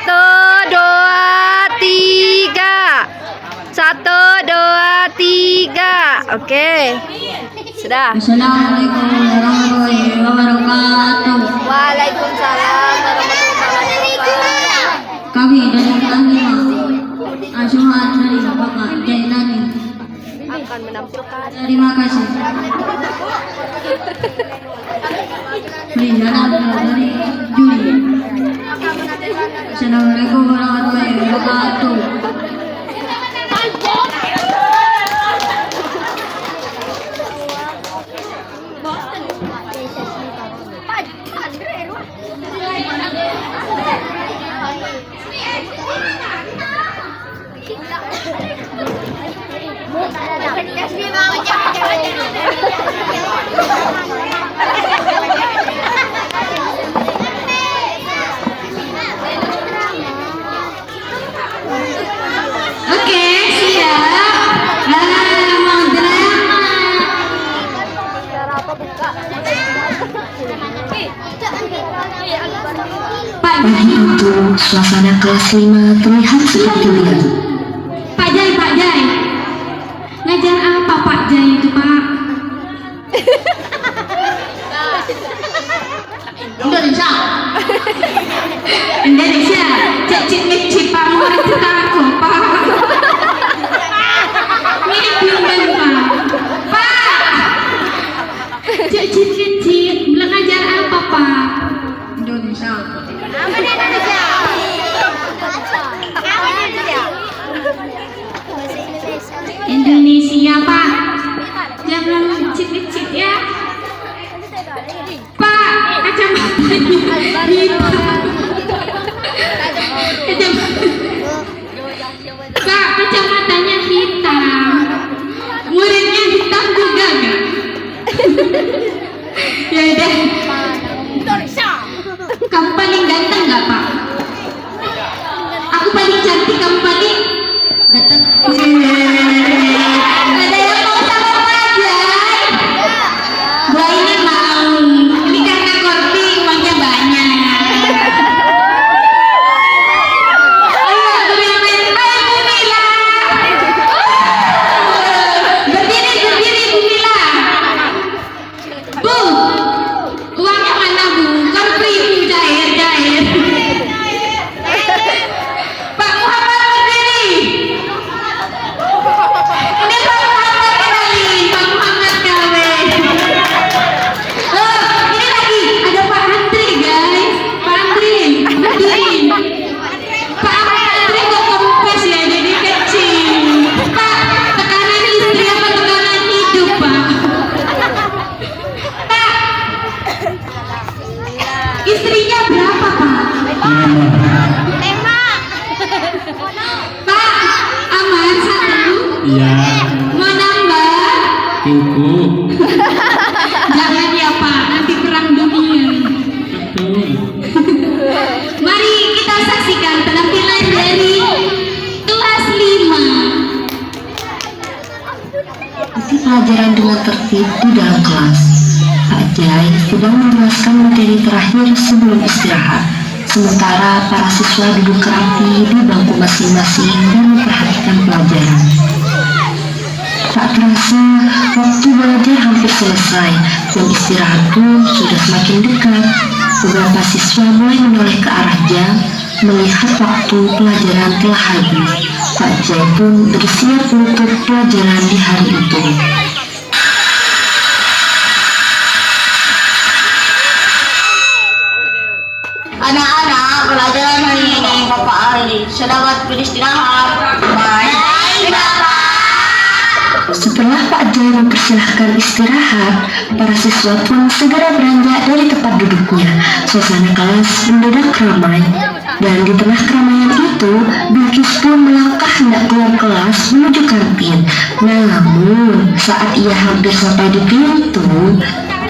Satu, dua, tiga. Satu, dua, tiga. Oke. Sudah. Assalamualaikum warahmatullahi wabarakatuh. Waalaikumsalam warahmatullahi wabarakatuh. Kami dari Tahimah Asuhan dari Bapak Jailani Akan menampilkan. terima kasih. Perindahan dari Juli. Assalamualaikum warahmatullahi wabarakatuh. Oke, siap. Mau drama. Pagi itu, suasana kelas 5 terlihat seperti biasa. Pak Jai. Ngajar apa Pak Jai itu, Pak? Indonesia. Cik Pak murid kita aku, Pak. Mirip Yunan, Pak. Pak. Cik, bilang ngajar apa, Pak? Indonesia. Indonesia, Pak. Jangan cit ya. Pak, kacamatanya hitam. Pak, kacamatanya hitam. Muridnya hitam juga gak? Ya udah. Kamu paling ganteng gak, Pak? Aku paling cantik, kamu paling ganteng. Ada yang mau sama Pak Jai? Gua ini mau. Ini karena Korpi uangnya banyak. Ayo bermain. Ayo Bu Mila. Berdiri Bu Mila. Bu, uangnya mana Bu? Korpi Bu, cair. Pak Muhammad berdiri. Ini Pak Muhammad kenalin, Pak Muhammad kawin. Oh, ini lagi ada Pak Andri guys. Pak Andri, berdiri. Pak Andri kok kempes ya, jadi kecil. Pak, tekanan istri apa tekanan hidup, Pak? Pak, istrinya berapa, Pak? Pak, aman satu. Iya, Mau nambah? cukup. Jangan ya Pak, nanti perang dunia. Betul. Mari kita saksikan penampilan dari kelas 5. Isi pelajaran dengan tertib di dalam kelas. Pak Jai sedang menjelaskan materi terakhir sebelum istirahat. Sementara para siswa duduk rapi di bangku masing-masing dan memperhatikan pelajaran. Tak terasa, waktu belajar hampir selesai dan istirahat pun sudah semakin dekat. Beberapa siswa mulai menoleh ke arah jam, melihat waktu pelajaran telah habis. Pak Jai pun bersiap menutup pelajaran di hari itu. Anak-anak, pelajaran hari ini Bapak Ali. Selamat beristirahat. Baik, Bapak. Setelah Pak Jai mempersilahkan istirahat, para siswa pun segera beranjak dari tempat duduknya. Suasana kelas mendadak ramai, dan di tengah keramaian itu, Bilkis pun melangkah hendak keluar kelas menuju kantin. Namun, saat ia hampir sampai di pintu,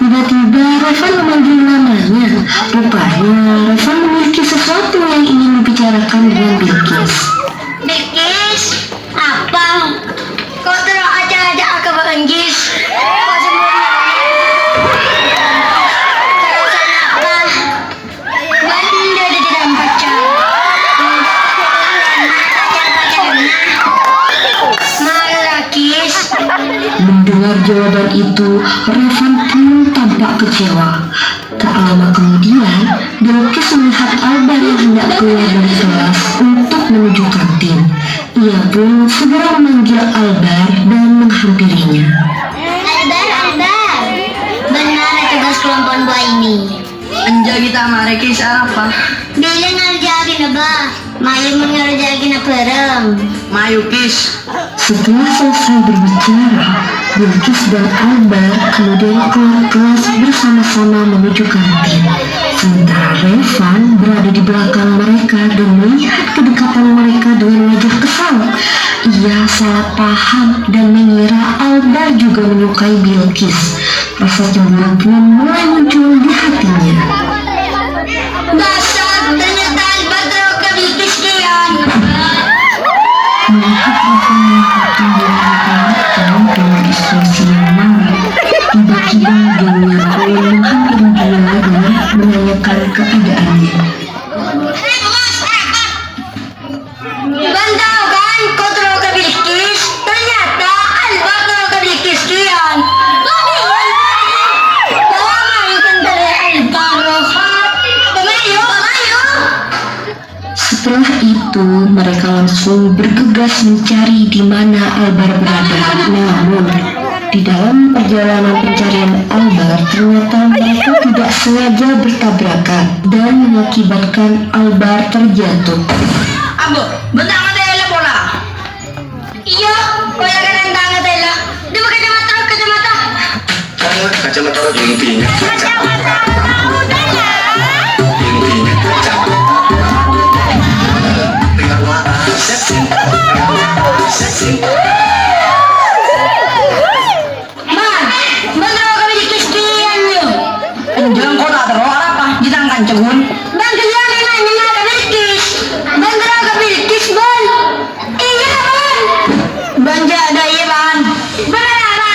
tiba-tiba Revan memanggil namanya. Rupanya, Revan memiliki sesuatu yang ingin dibicarakan dengan Bilkis. Bilkis, apa? Kau terus aja ke Inggris. Kau semuanya. Kalau sana apa? Benda di dalam baca. itu, Revan pun tampak kecewa. Tak lama kemudian, Bilqis melihat Albar yang hendak keluar dari kelas untuk menuju kantin. Ia pun segera memanggil Albar dan menghampirinya. Albar, benar tugas kelompok buah ini. Anja kita mari kisah apa? Bila ngerjain apa? Mayu mengerjain apa bareng? Mayu kis. Setelah selesai berbicara, Bilqis dan Albar kemudian keluar kelas bersama-sama menuju kantin. Sementara Revan berada di belakang mereka dan melihat kedekatan mereka dengan wajah kesal. Ia salah paham dan mengira Albar juga menyukai Bilqis. Rasa cemburu pun mulai muncul di hatinya. Dasar ternyata Albar terlalu Bilqis kian. Melihat Revan melakukan dengan dengan ekspresi yang marah, tiba-tiba gengnya pun menghampiri dia dan menanyakan keadaannya. Bang tahu kan kau terlalu Bilqis? Ternyata Albar terlalu Bilqis kian. Setelah itu, mereka langsung bergegas mencari di mana Albar berada. Namun, di dalam perjalanan pencarian Albar, ternyata mereka tidak sengaja bertabrakan dan mengakibatkan Albar terjatuh. Abo, bentar Tela bola. Iya, kaya ka ng tanga Tela. Di ba kacamata? Kacamata intinya Man, bener ka Bilqis kian nyo. Jangan kau tak tahu apa? Jangan kancegun. Bang kaya nanya nga ka Bilqis. Bener ka Bilqis, Bang. Iya naman. Banja ada iya ban. Bener na.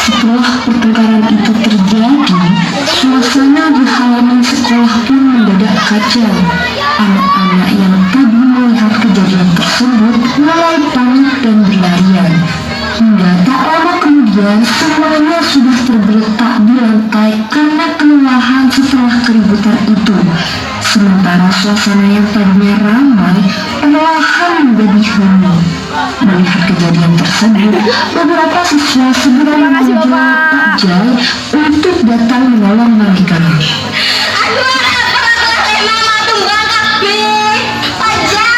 Setelah pertengkaran itu terjadi, suasana di halaman sekolah pun mendadak kacau. Anak-anak yang tadi melihat kejadian tersebut mulai panik dan berlarian. Hingga tak lama kemudian semuanya sudah tergeletak di lantai karena kelelahan setelah keributan itu. Sementara suasana yang tadinya ramai perlahan menjadi hening. Melihat kejadian tersebut, beberapa siswa segera memanggil Pak Jai untuk datang menolong mereka. Aduh, apa mama tumbang kapi. Pajai.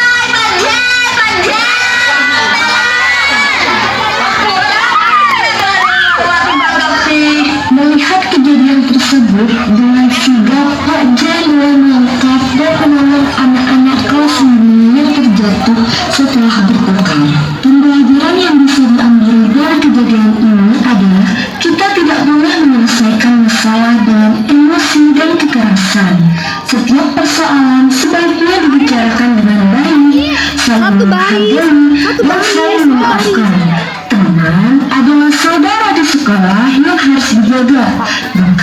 Melihat kejadian tersebut, dengan sigap Pak Jai mulai mengangkat dan menolong anak-anak kelas 9 yang terjatuh setelah bertengkar. Pembelajaran yang bisa diambil dari kejadian ini adalah kita tidak boleh menyelesaikan masalah dengan emosi dan kekerasan. Setiap persoalan sebaiknya dibicarakan dengan baik, saling menghargai, dan saling memaafkan. Teman adalah saudara di sekolah yang harus dijaga, bukan